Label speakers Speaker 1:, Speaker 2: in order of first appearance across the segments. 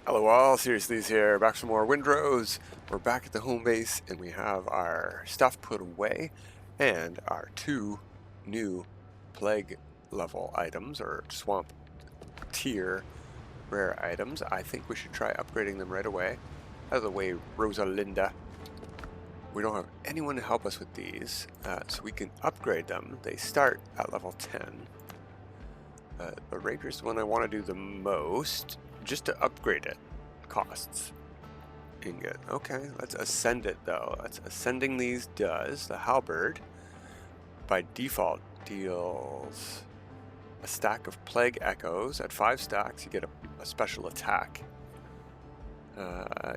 Speaker 1: Hello all, Seriously's here, back for some more Windrose. We're back at the home base and we have our stuff put away and our two new plague level items or swamp tier rare items. I think we should try upgrading them right away. Out of the way, Rosalinda. We don't have anyone to help us with these, so we can upgrade them. They start at level 10. The Rapier's the one I want to do the most, just to upgrade it. Costs. Ingot. Okay, let's ascend it though. That's ascending these does. The halberd, by default, deals a stack of plague echoes. At 5 stacks, you get a special attack.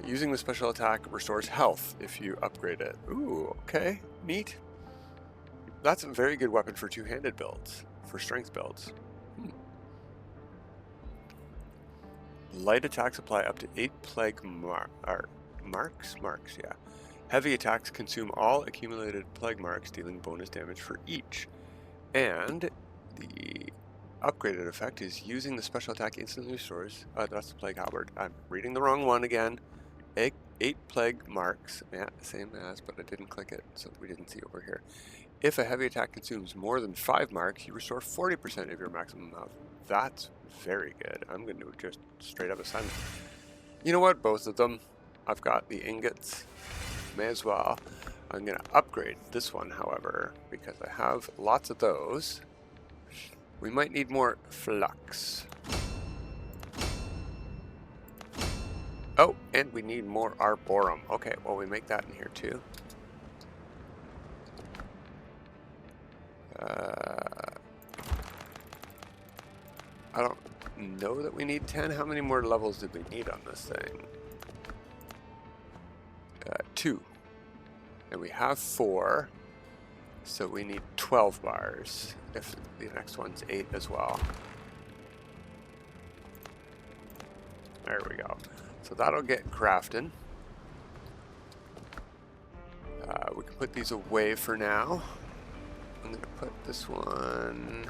Speaker 1: Using the special attack restores health if you upgrade it. Ooh, okay, neat. That's a very good weapon for two-handed builds, for strength builds. Light attacks apply up to 8 plague marks, yeah. Heavy attacks consume all accumulated plague marks, dealing bonus damage for each. And the upgraded effect is using the special attack instantly restores. That's the plague halberd. I'm reading the wrong one again. 8 plague marks. Yeah, same as, but I didn't click it, so we didn't see over here. If a heavy attack consumes more than 5 marks, you restore 40% of your maximum health. That's very good. I'm going to just straight up ascend. You know what? Both of them. I've got the ingots. May as well. I'm going to upgrade this one, however, because I have lots of those. We might need more flux. Oh, and we need more arborum. Okay, well, we make that in here too. I don't know that we need 10. How many more levels did we need on this thing? 2. And we have 4. So we need 12 bars. If the next one's 8 as well. There we go. So that'll get crafting. We can put these away for now. I'm going to put this one...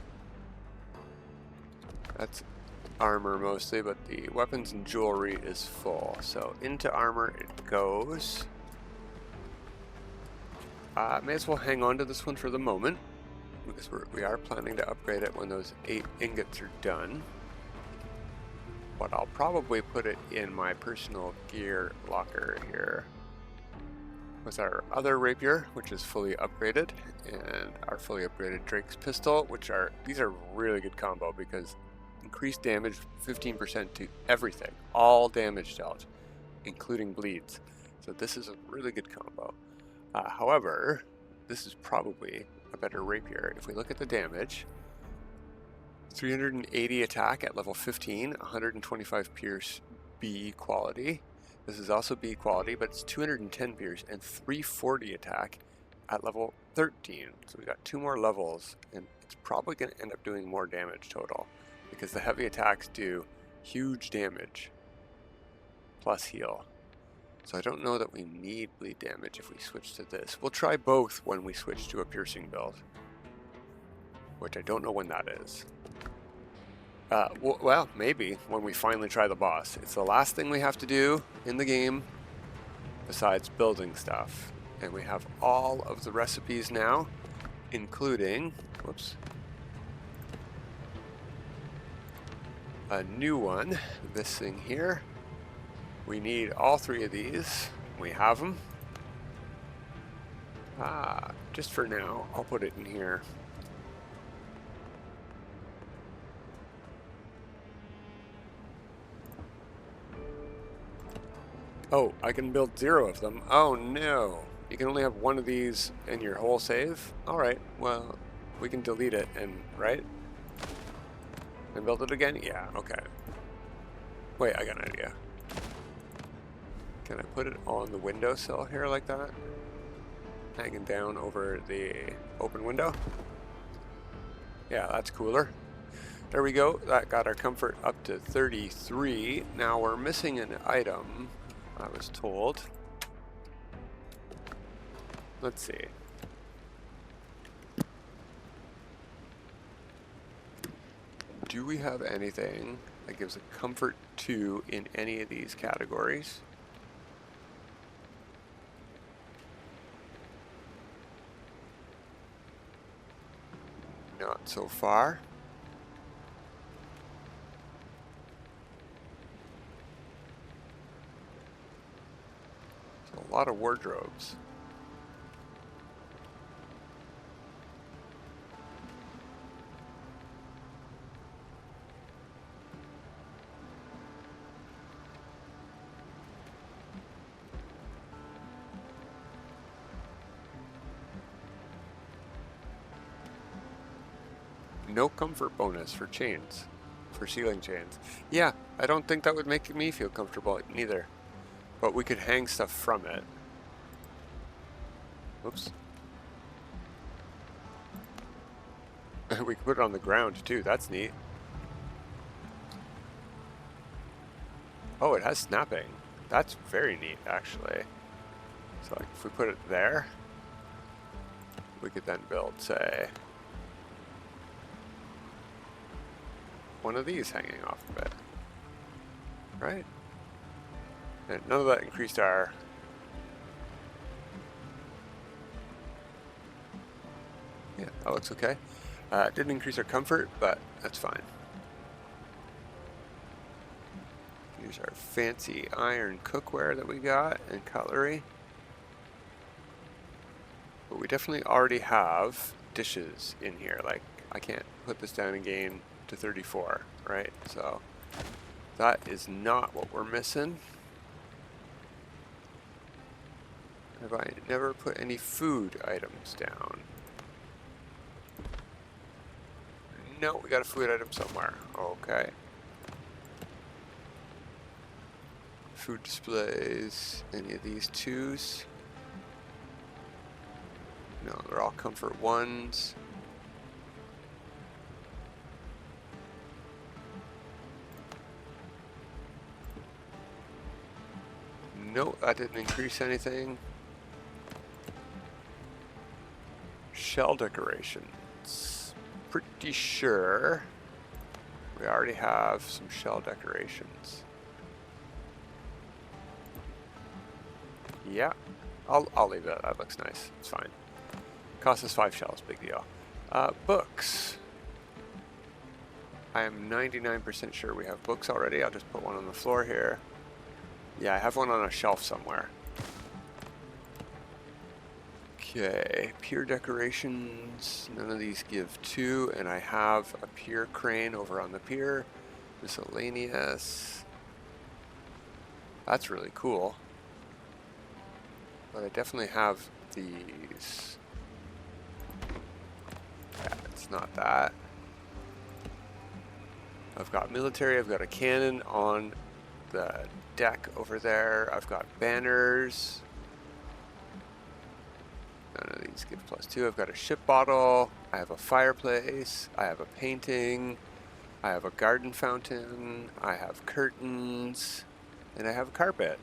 Speaker 1: That's armor mostly, but the weapons and jewelry is full. So into armor it goes. May as well hang on to this one for the moment, because we are planning to upgrade it when those 8 ingots are done. But I'll probably put it in my personal gear locker here. With our other rapier, which is fully upgraded, and our fully upgraded Drake's pistol, these are really good combo because increased damage 15% to everything, all damage dealt, including bleeds. So this is a really good combo. However, this is probably a better rapier. If we look at the damage, 380 attack at level 15, 125 pierce B quality. This is also B quality, but it's 210 pierce and 340 attack at level 13. So we got 2 more levels, and it's probably going to end up doing more damage total, because the heavy attacks do huge damage plus heal. So I don't know that we need bleed damage if we switch to this. We'll try both when we switch to a piercing build, which I don't know when that is. Well, maybe when we finally try the boss. It's the last thing we have to do in the game besides building stuff. And we have all of the recipes now, including, whoops, a new one, this thing here. We need all 3 of these. We have them. Just for now, I'll put it in here. Oh, I can build 0 of them. Oh no. You can only have 1 of these in your whole save? Alright, well, we can delete it right? And build it again? Yeah, okay. Wait, I got an idea. Can I put it on the windowsill here like that? Hanging down over the open window? Yeah, that's cooler. There we go. That got our comfort up to 33. Now we're missing an item, I was told. Let's see. Do we have anything that gives a comfort 2 in any of these categories? Not so far. So a lot of wardrobes. No comfort bonus for chains, for ceiling chains. Yeah, I don't think that would make me feel comfortable neither. But we could hang stuff from it. Whoops. We could put it on the ground too, that's neat. Oh, it has snapping. That's very neat actually. So like if we put it there, we could then build, say, one of these hanging off of it, right? And none of that increased our... Yeah, that looks okay. It didn't increase our comfort, but that's fine. Here's our fancy iron cookware that we got and cutlery. But we definitely already have dishes in here. Like, I can't put this down again to 34, right? So that is not what we're missing. Have I never put any food items down? No, we got a food item somewhere. Okay. Food displays. Any of these twos? No, they're all comfort ones. No, that didn't increase anything. Shell decorations. Pretty sure we already have some shell decorations. Yeah, I'll leave that. That looks nice. It's fine. Cost us 5 shells, big deal. Books. I am 99% sure we have books already. I'll just put one on the floor here. Yeah, I have one on a shelf somewhere. Okay, pier decorations. None of these give 2, and I have a pier crane over on the pier. Miscellaneous. That's really cool. But I definitely have these. Yeah, it's not that. I've got military, I've got a cannon on the deck over there. I've got banners. None of these give +2. I've got a ship bottle. I have a fireplace. I have a painting. I have a garden fountain. I have curtains. And I have a carpet.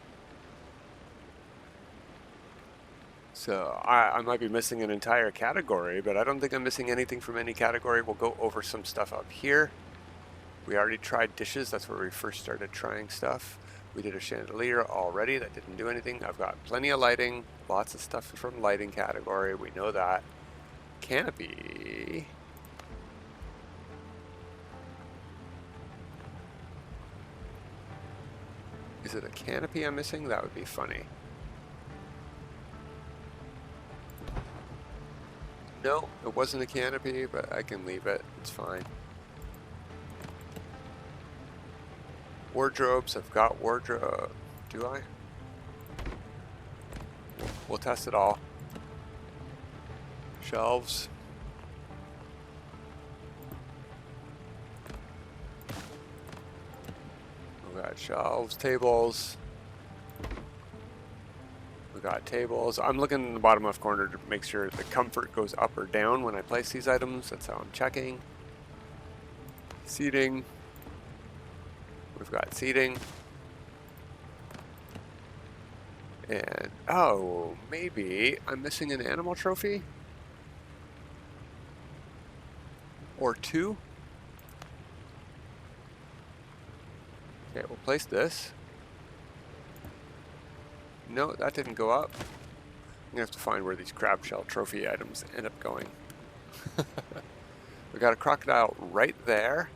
Speaker 1: So I might be missing an entire category, but I don't think I'm missing anything from any category. We'll go over some stuff up here. We already tried dishes. That's where we first started trying stuff. We did a chandelier already. That didn't do anything. I've got plenty of lighting. Lots of stuff from lighting category. We know that. Canopy. Is it a canopy I'm missing? That would be funny. No, it wasn't a canopy, but I can leave it. It's fine. Wardrobes, I've got wardrobe. Do I? We'll test it all. Shelves. We got shelves, tables. We got tables. I'm looking in the bottom left corner to make sure the comfort goes up or down when I place these items. That's how I'm checking. Seating. We've got seating. And, oh, maybe I'm missing an animal trophy? Or 2? Okay, we'll place this. No, that didn't go up. I'm gonna have to find where these crab shell trophy items end up going. We got a crocodile right there.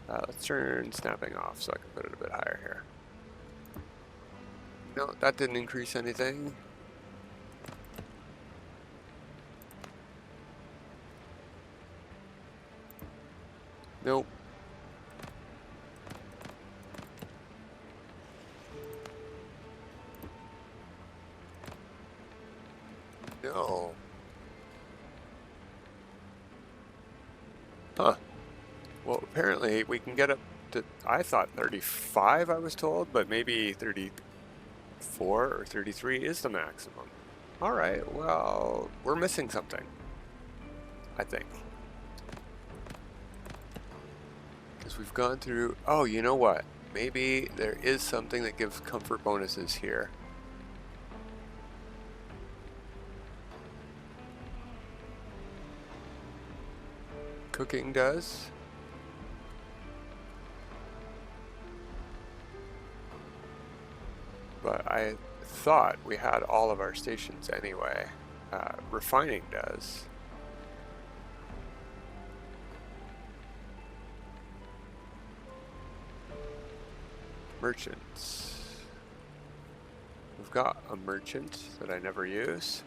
Speaker 1: Let's turn snapping off so I can put it a bit higher here. No, that didn't increase anything. Nope. No. Huh. Well, apparently we can get up to, I thought 35 I was told, but maybe 34 or 33 is the maximum. Alright, well, we're missing something, I think. Because we've gone through, oh, you know what? Maybe there is something that gives comfort bonuses here. Cooking does. But I thought we had all of our stations anyway. Refining does. Merchants. We've got a merchant that I never use.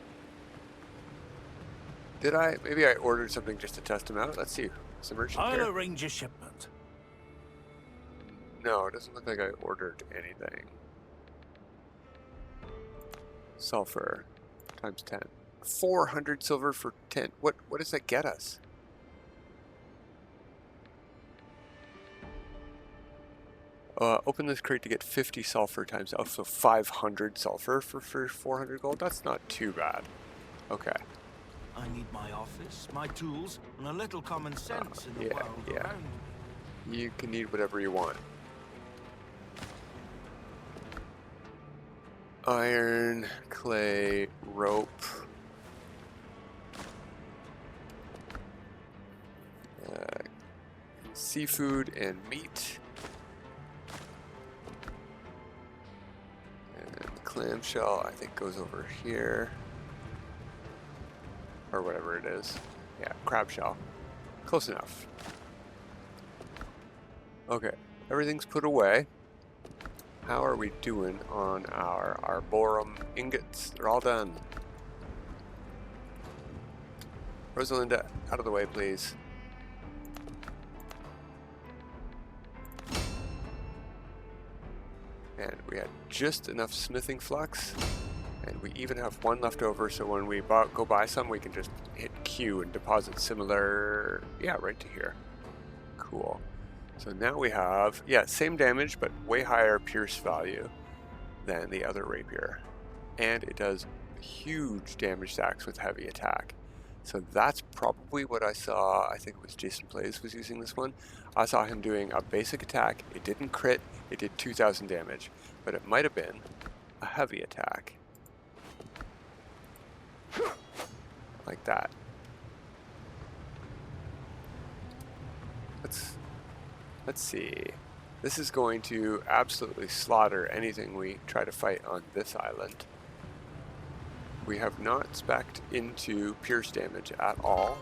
Speaker 1: Did I? Maybe I ordered something just to test him out. Let's see. Is the merchant
Speaker 2: I'll
Speaker 1: here?
Speaker 2: arrange a shipment.
Speaker 1: No, it doesn't look like I ordered anything. Sulfur times 10. 400 silver for 10. What does that get us? Open this crate to get 50 sulfur times, so 500 sulfur for 400 gold. That's not too bad. Okay.
Speaker 2: I need my office, my tools, and a little common sense in the world around me.
Speaker 1: You can need whatever you want. Iron, clay, rope. Seafood and meat. And clamshell, I think, goes over here. Or whatever it is. Yeah, crab shell. Close enough. Okay, everything's put away. How are we doing on our Arborum ingots? They're all done. Rosalinda, out of the way, please. And we had just enough smithing flux. And we even have one left over, so when we go buy some, we can just hit Q and deposit similar, yeah, right to here. Cool. So now we have, yeah, same damage, but way higher pierce value than the other rapier. And it does huge damage stacks with heavy attack. So that's probably what I saw. I think it was Jason Plays was using this one. I saw him doing a basic attack. It didn't crit. It did 2,000 damage, but it might have been a heavy attack. Like that. Let's see. This is going to absolutely slaughter anything we try to fight on this island. We have not spec'd into pierce damage at all,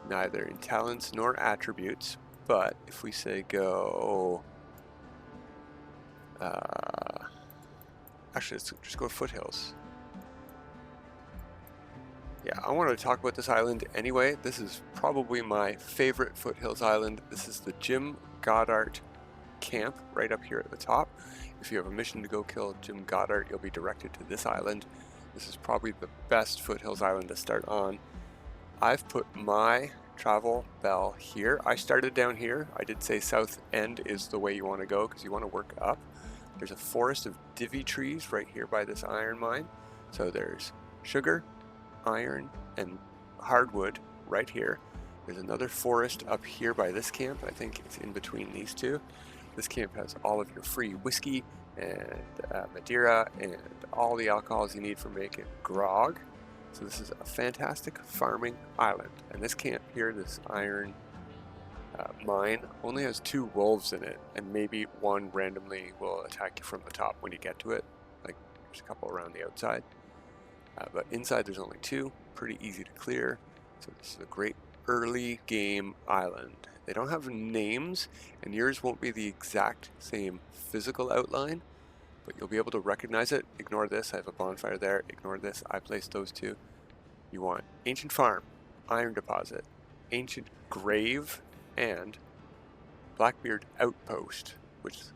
Speaker 1: neither in talents nor attributes, but if we say go... actually, let's just go Foothills. Yeah, I want to talk about this island anyway. This is probably my favorite Foothills island. This is the Jim Goddard camp right up here at the top. If you have a mission to go kill Jim Goddard, you'll be directed to this island. This is probably the best Foothills island to start on. I've put my travel bell here. I started down here. I did say south end is the way you want to go because you want to work up. There's a forest of divvy trees right here by this iron mine. So there's sugar, iron, and hardwood right here. There's another forest up here by this camp. I think it's in between these two. This camp has all of your free whiskey and Madeira and all the alcohols you need for making grog. So this is a fantastic farming island, and this camp here, this iron mine, only has 2 wolves in it, and maybe one randomly will attack you from the top when you get to it. Like there's a couple around the outside, but inside there's only 2. Pretty easy to clear. So this is a great early game island. They don't have names, and yours won't be the exact same physical outline, but you'll be able to recognize it. Ignore this, I have a bonfire there. Ignore this, I placed those 2. You want Ancient Farm, Iron Deposit, Ancient Grave, and Blackbeard Outpost, which is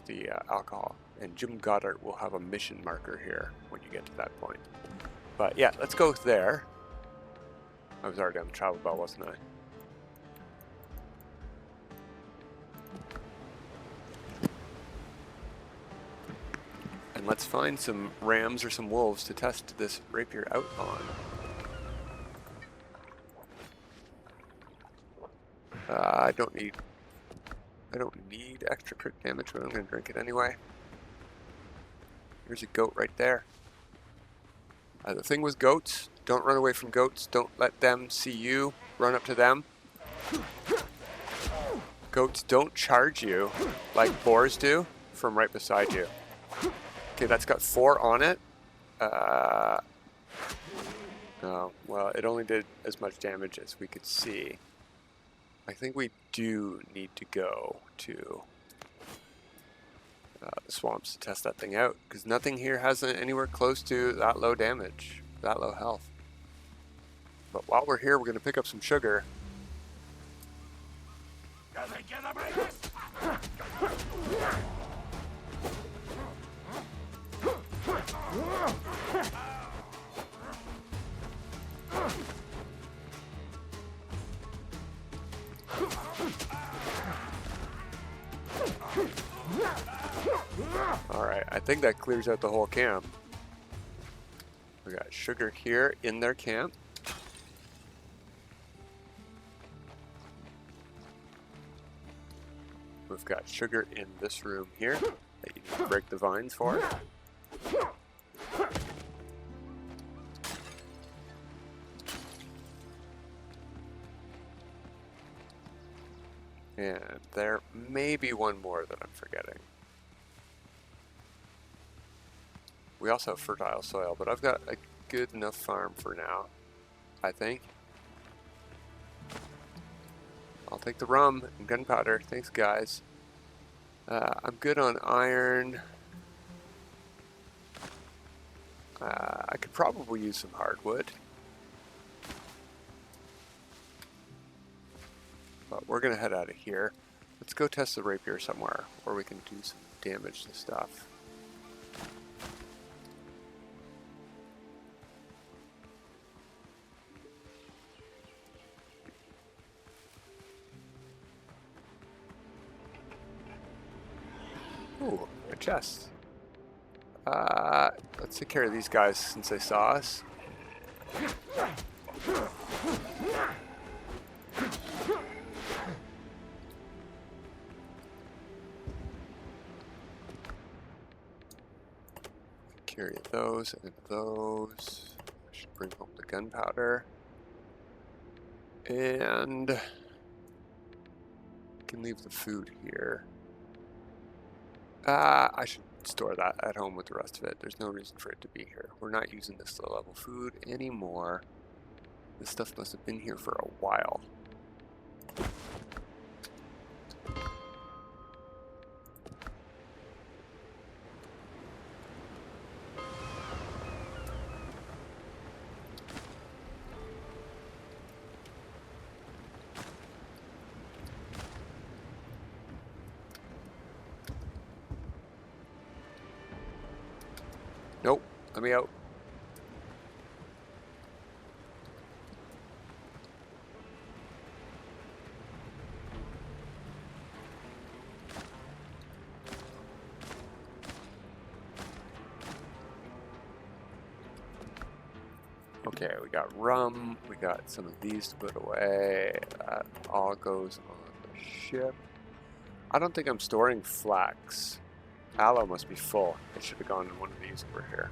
Speaker 1: the alcohol. And Jim Goddard will have a mission marker here when you get to that point. But yeah, let's go there. I was already on the travel bell, wasn't I? And let's find some rams or some wolves to test this rapier out on. I don't need extra crit damage, but I'm going to drink it anyway. Here's a goat right there. The thing with goats, don't run away from goats. Don't let them see you. Run up to them. Goats don't charge you like boars do from right beside you. Okay, that's got 4 on it. Oh, well, it only did as much damage as we could see. I think we do need to go to the swamps to test that thing out, because nothing here has anywhere close to that low damage, that low health. But while we're here, we're going to pick up some sugar. Alright, I think that clears out the whole camp. We got sugar here in their camp. We've got sugar in this room here that you need to break the vines for. And there may be one more that I'm forgetting. We also have fertile soil, but I've got a good enough farm for now, I think. I'll take the rum and gunpowder. Thanks, guys. I'm good on iron. I could probably use some hardwood. But we're going to head out of here. Let's go test the rapier somewhere where we can do some damage to stuff. Ooh, a chest. Let's take care of these guys since they saw us. Carry those and those. I should bring home the gunpowder. And I can leave the food here. I should store that at home with the rest of it. There's no reason for it to be here. We're not using this low level food anymore. This stuff must have been here for a while. Nope, let me out. Okay, we got rum, we got some of these to put away. That all goes on the ship. I don't think I'm storing flax. Aloe must be full. It should have gone in one of these over here.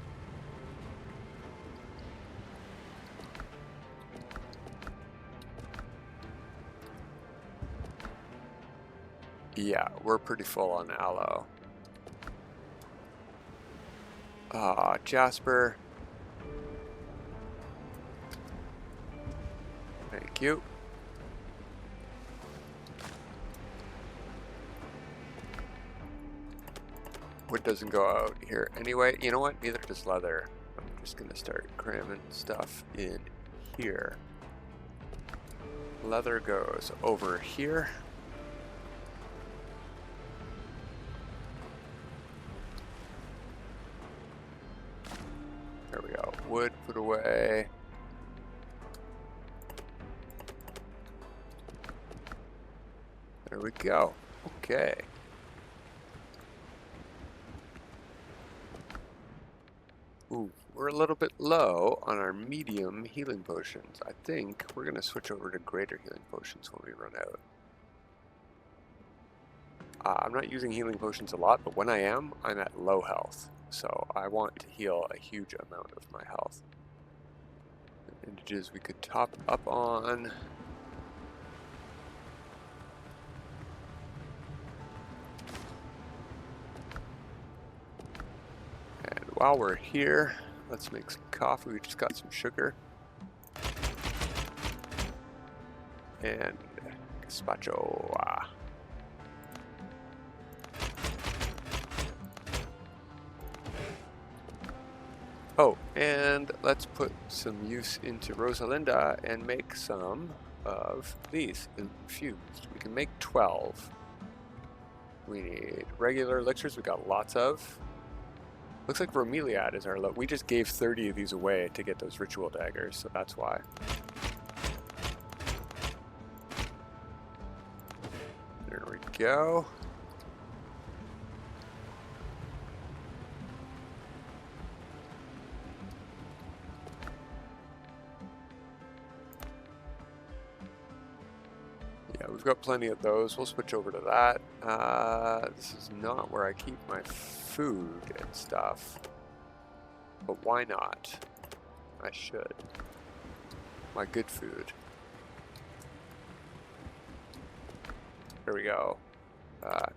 Speaker 1: Yeah, we're pretty full on aloe. Jasper. Thank you. Wood doesn't go out here anyway. You know what? Neither does leather. I'm just gonna start cramming stuff in here. Leather goes over here. There we go. Wood put away. There we go. Okay. Ooh, we're a little bit low on our medium healing potions. I think we're going to switch over to greater healing potions when we run out. I'm not using healing potions a lot, but when I am, I'm at low health. So I want to heal a huge amount of my health. Bandages we could top up on. And while we're here, let's make some coffee. We just got some sugar. And gazpacho. Oh, and let's put some use into Rosalinda and make some of these infused. We can make 12. We need regular elixirs, we got lots of. Looks like Bromeliad is our low. We just gave 30 of these away to get those ritual daggers, so that's why. There we go. Yeah, we've got plenty of those. We'll switch over to that. This is not where I keep my food and stuff. But why not? I should. My good food. There we go.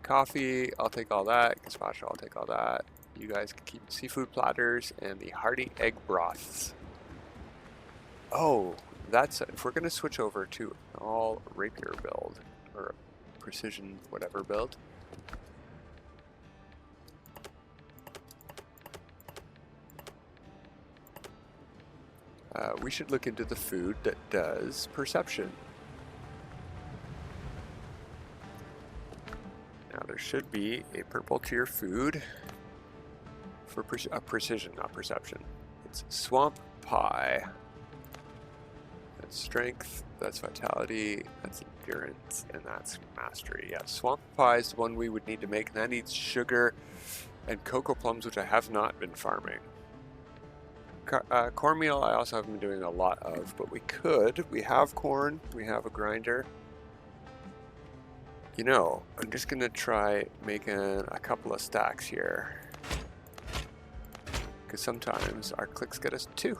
Speaker 1: Coffee, I'll take all that. Gazpacho, I'll take all that. You guys can keep seafood platters and the hearty egg broths. Oh, that's it. If we're going to switch over to an all rapier build, or a precision whatever build. We should look into the food that does perception. Now there should be a purple tier food for precision, not perception. It's swamp pie. That's strength, that's vitality, that's endurance, and that's mastery. Yeah, swamp pie is the one we would need to make, and that needs sugar and cocoa plums, which I have not been farming. Cornmeal I also haven't been doing a lot of, but we could. We have corn, we have a grinder. You know, I'm just gonna try making a couple of stacks here, because sometimes our clicks get us 2.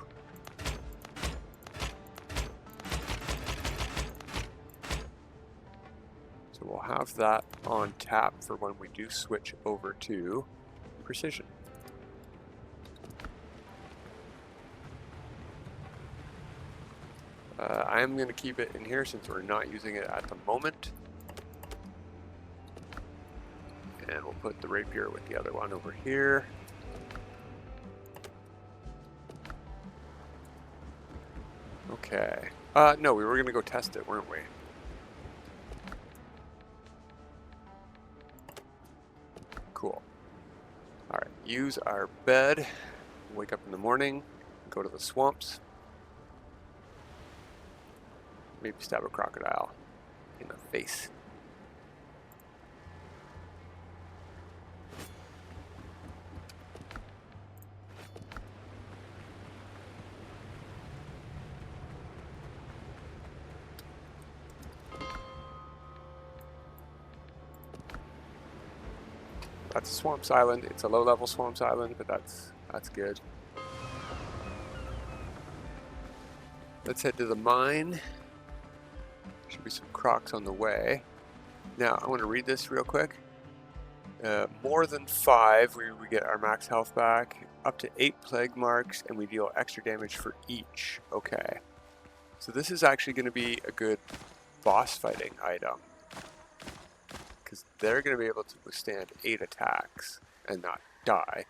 Speaker 1: So we'll have that on tap for when we do switch over to precision. I am going to keep it in here since we're not using it at the moment. And we'll put the rapier with the other one over here. Okay. No, we were going to go test it, weren't we? Cool. Alright, use our bed. Wake up in the morning, go to the swamps. Maybe stab a crocodile in the face. That's a swamps island. It's a low-level swamps island, but that's good. Let's head to the mine. Should be some crocs on the way. Now, I want to read this real quick. More than 5, we get our max health back. Up to 8 plague marks, and we deal extra damage for each. Okay. So this is actually going to be a good boss fighting item. Because they're going to be able to withstand 8 attacks and not die.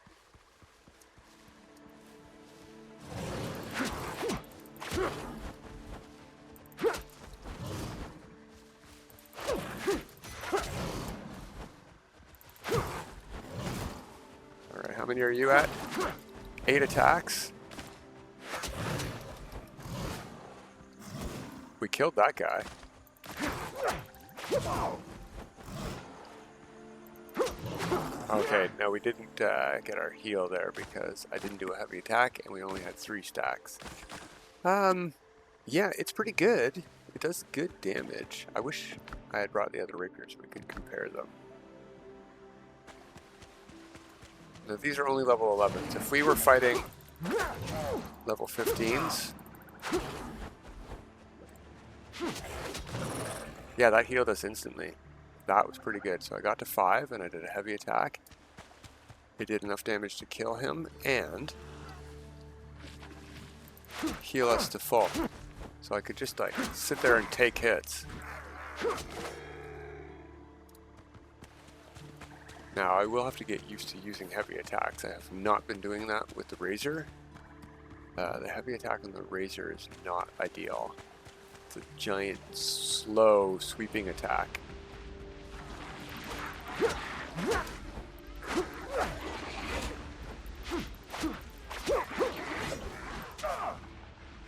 Speaker 1: Alright, how many are you at? 8 attacks? We killed that guy. Okay, no, we didn't get our heal there because I didn't do a heavy attack and we only had 3 stacks. Yeah, it's pretty good. It does good damage. I wish I had brought the other riggers so we could compare them. Now, these are only level 11s. If we were fighting level 15s... Yeah, that healed us instantly. That was pretty good. So I got to 5 and I did a heavy attack. It did enough damage to kill him and heal us to full. So I could just like sit there and take hits. Now I will have to get used to using heavy attacks. I have not been doing that with the razor. The heavy attack on the razor is not ideal. It's a giant, slow, sweeping attack.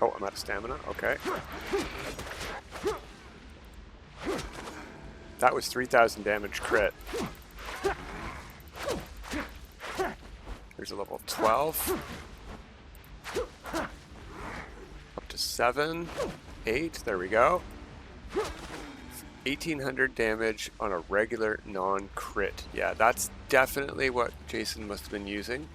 Speaker 1: Oh, I'm out of stamina? Okay. That was 3,000 damage crit. There's a level 12. Up to 7, 8, there we go. 1,800 damage on a regular non-crit. Yeah, that's definitely what Jason must have been using,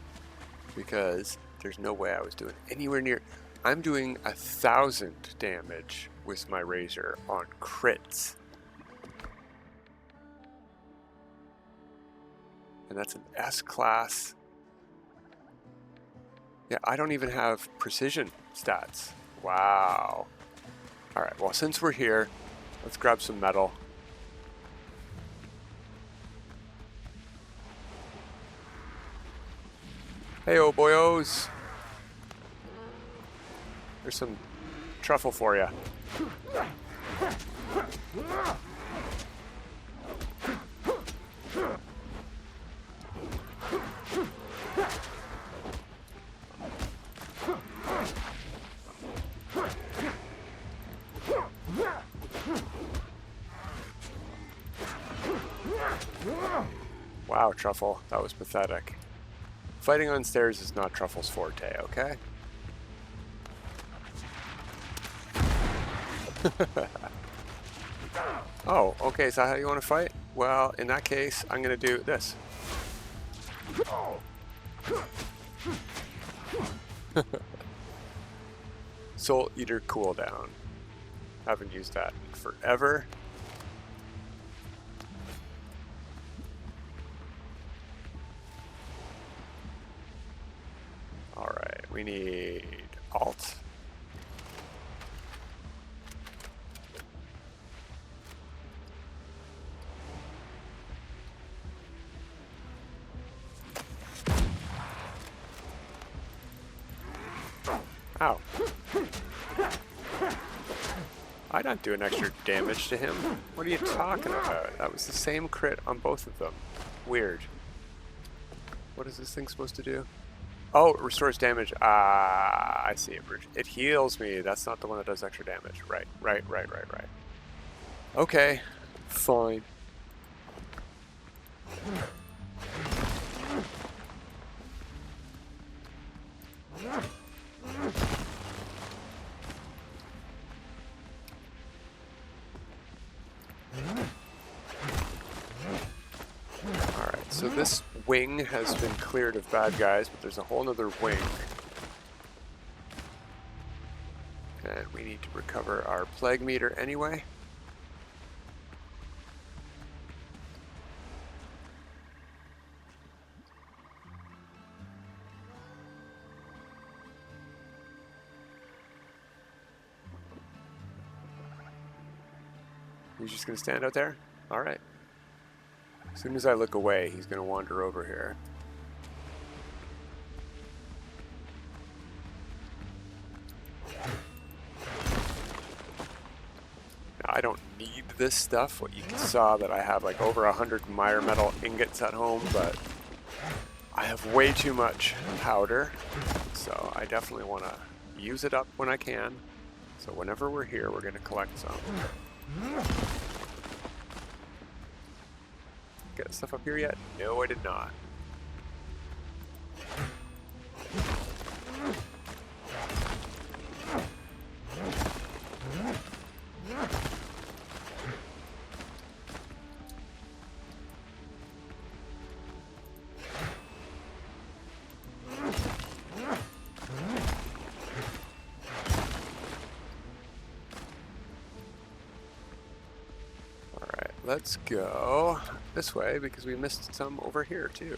Speaker 1: because there's no way I was doing anywhere near... I'm doing 1,000 damage with my razor on crits. And that's an S-class. Yeah, I don't even have precision stats. Wow. Alright, well, since we're here, let's grab some metal. Hey, oh boyos. There's some truffle for you. Wow, Truffle, that was pathetic. Fighting on stairs is not Truffle's forte, okay? Oh, okay, is that how you want to fight? Well, in that case, I'm going to do this. Soul Eater cooldown. Haven't used that in forever. Alright, we need Alt. Ow. I don't do an extra damage to him. What are you talking about? That was the same crit on both of them. Weird. What is this thing supposed to do? Oh, it restores damage. Ah, I see it. It heals me. That's not the one that does extra damage. Right. Okay, fine. Alright, so this wing has been cleared of bad guys, but there's a whole other wing. And we need to recover our plague meter anyway. He's just going to stand out there? Alright. As soon as I look away, he's going to wander over here. Now, I don't need this stuff. What you saw that I have like over 100 mire metal ingots at home, but I have way too much powder, so I definitely want to use it up when I can. So whenever we're here, we're going to collect some. Get stuff up here yet? No, I did not. Let's go this way because we missed some over here too.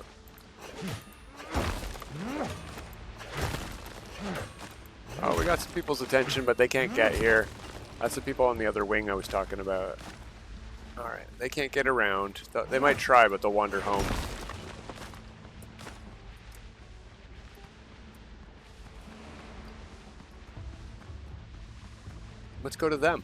Speaker 1: Oh, we got some people's attention, but they can't get here. That's the people on the other wing I was talking about. Alright, they can't get around. They might try, but they'll wander home. Let's go to them.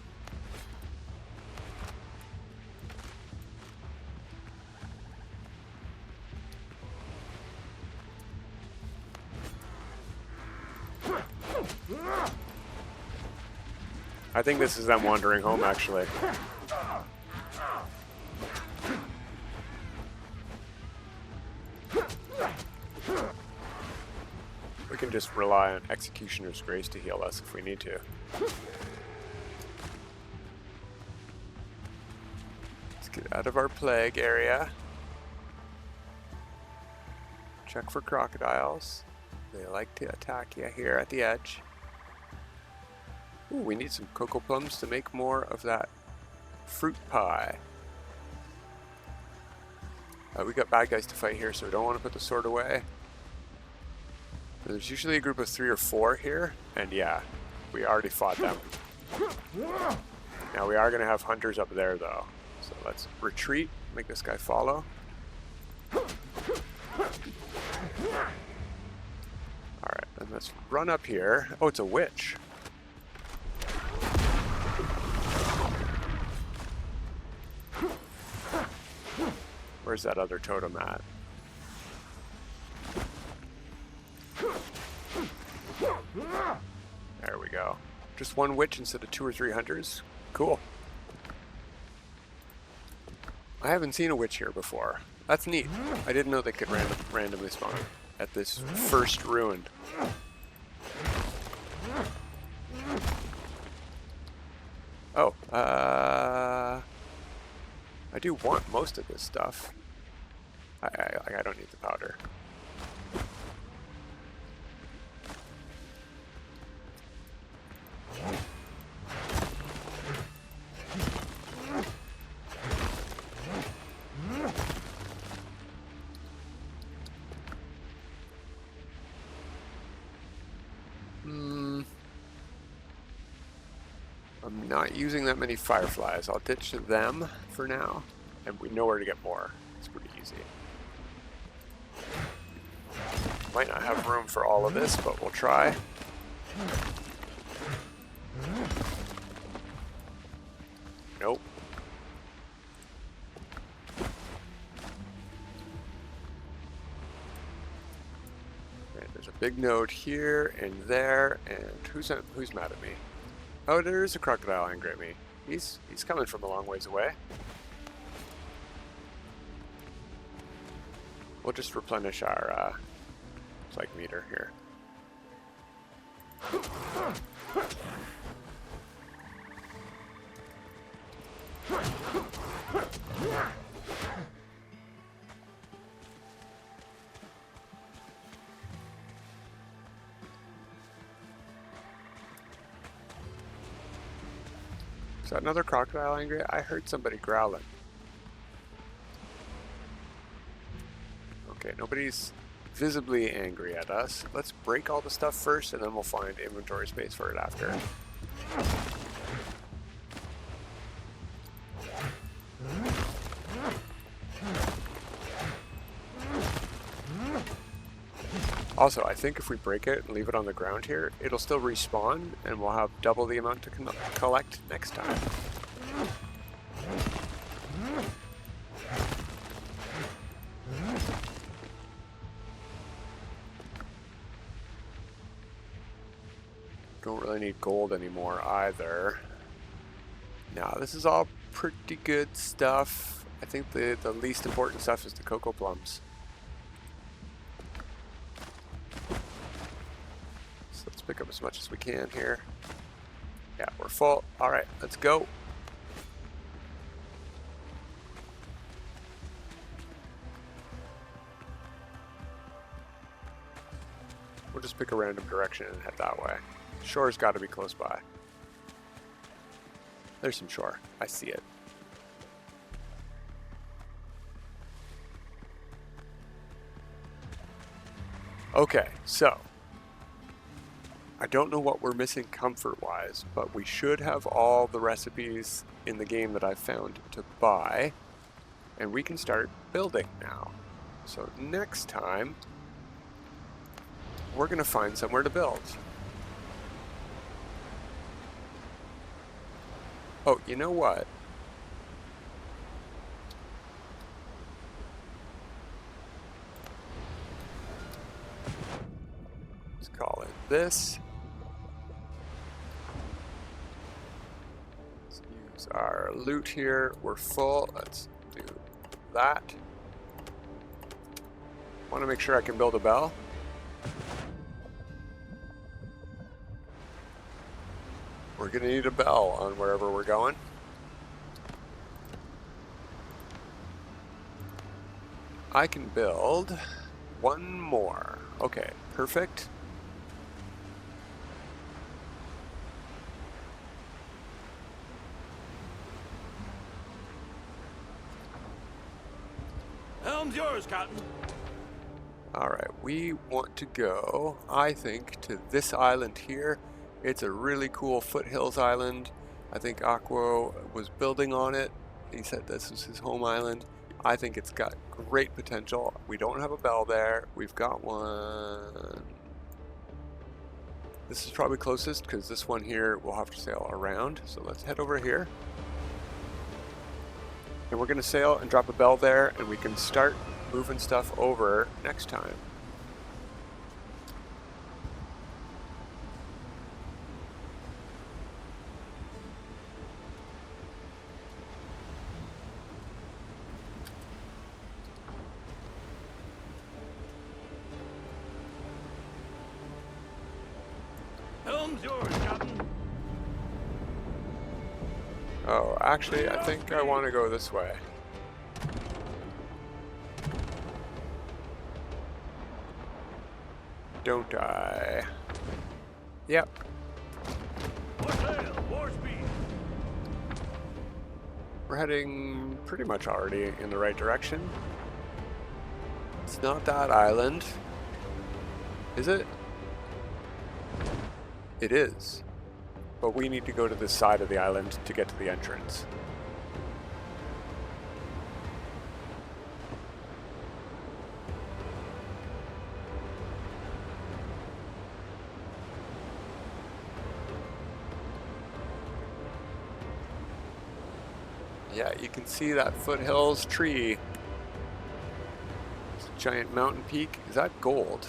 Speaker 1: I think this is them wandering home, actually. We can just rely on Executioner's Grace to heal us if we need to. Let's get out of our plague area. Check for crocodiles. They like to attack you here at the edge. Ooh, we need some cocoa plums to make more of that fruit pie. We got bad guys to fight here, so we don't want to put the sword away. There's usually a group of 3 or 4 here, and yeah, we already fought them. Now we are going to have hunters up there, though. So let's retreat, make this guy follow. Alright, and let's run up here. Oh, it's a witch. Where's that other totem at? There we go. Just one witch instead of 2 or 3 hunters? Cool. I haven't seen a witch here before. That's neat. I didn't know they could randomly spawn at this first ruin. Oh, I do want most of this stuff. I don't need the powder. I'm not using that many fireflies. I'll ditch them for now, and we know where to get more. It's pretty easy. Might not have room for all of this, but we'll try. Nope. Right, there's a big node here and there, and who's mad at me? Oh, there is a crocodile angry at me. He's coming from a long ways away. We'll just replenish our plague meter here. Is that another crocodile angry? I heard somebody growling. Okay, nobody's visibly angry at us. Let's break all the stuff first, and then we'll find inventory space for it after. Also, I think if we break it and leave it on the ground here, it'll still respawn, and we'll have double the amount to collect next time. Don't really need gold anymore either. Now, this is all pretty good stuff. I think the least important stuff is the cocoa plums. So let's pick up as much as we can here. Yeah, we're full. All right, let's go. We'll just pick a random direction and head that way. Shore's got to be close by. There's some shore. I see it. Okay, so I don't know what we're missing comfort-wise, but we should have all the recipes in the game that I've found to buy, and we can start building now. So next time, we're going to find somewhere to build. Oh, you know what? Let's call it this. Let's use our loot here. We're full. Let's do that. Want to make sure I can build a bell. We're going to need a bell on wherever we're going. I can build one more. Okay, perfect.
Speaker 2: Helm's yours, Captain.
Speaker 1: All right, we want to go, I think, to this island here. It's a really cool Foothills island. I think Aqua was building on it. He said this was his home island. I think it's got great potential. We don't have a bell there. We've got one. This is probably closest because this one here we'll have to sail around. So let's head over here. And we're going to sail and drop a bell there, and we can start moving stuff over next time.
Speaker 2: Helm's yours, Captain.
Speaker 1: Oh, actually, I think I want to go this way. Don't I? Yep. We're heading pretty much already in the right direction. It's not that island. Is it? It is. But we need to go to this side of the island to get to the entrance. Yeah, you can see that Foothills tree. It's a giant mountain peak. Is that gold?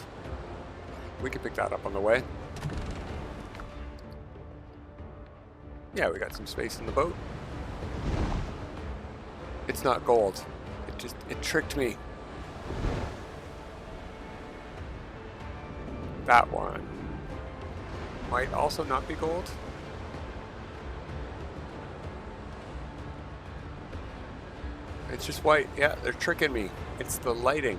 Speaker 1: We can pick that up on the way. Yeah, we got some space in the boat. It's not gold. It tricked me. That one might also not be gold. It's just white. Yeah, they're tricking me. It's the lighting.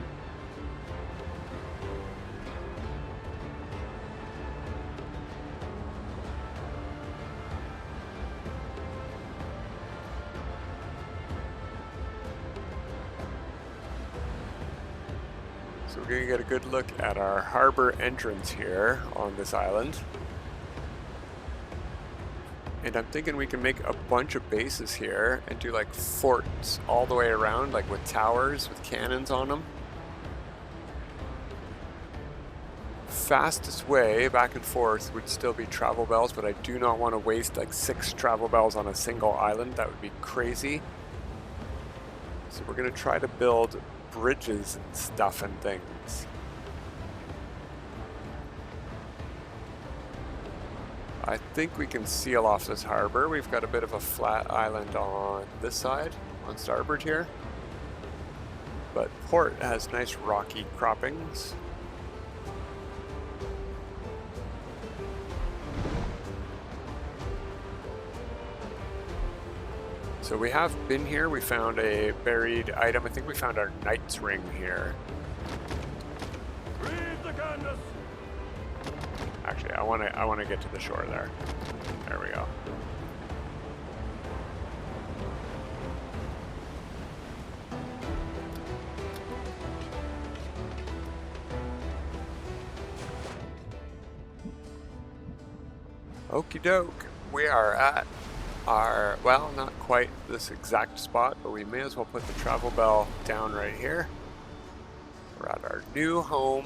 Speaker 1: So we're going to get a good look at our harbor entrance here on this island. And I'm thinking we can make a bunch of bases here and do like forts all the way around, like with towers with cannons on them. fastest way back and forth would still be travel bells, but I do not want to waste like 6 travel bells on a single island. That would be crazy. So we're going to try to build bridges and stuff and things. I think we can seal off this harbor. We've got a bit of a flat island on this side, on starboard here. But port has nice rocky croppings. So we have been here. We found a buried item. I think we found our knight's ring here. Actually, I want to get to the shore there. There we go. Okie doke. We are at our, well, not quite this exact spot, but we may as well put the travel bell down right here. We're at our new home,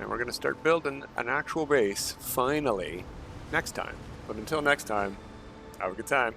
Speaker 1: and we're going to start building an actual base, finally, next time. But until next time, have a good time.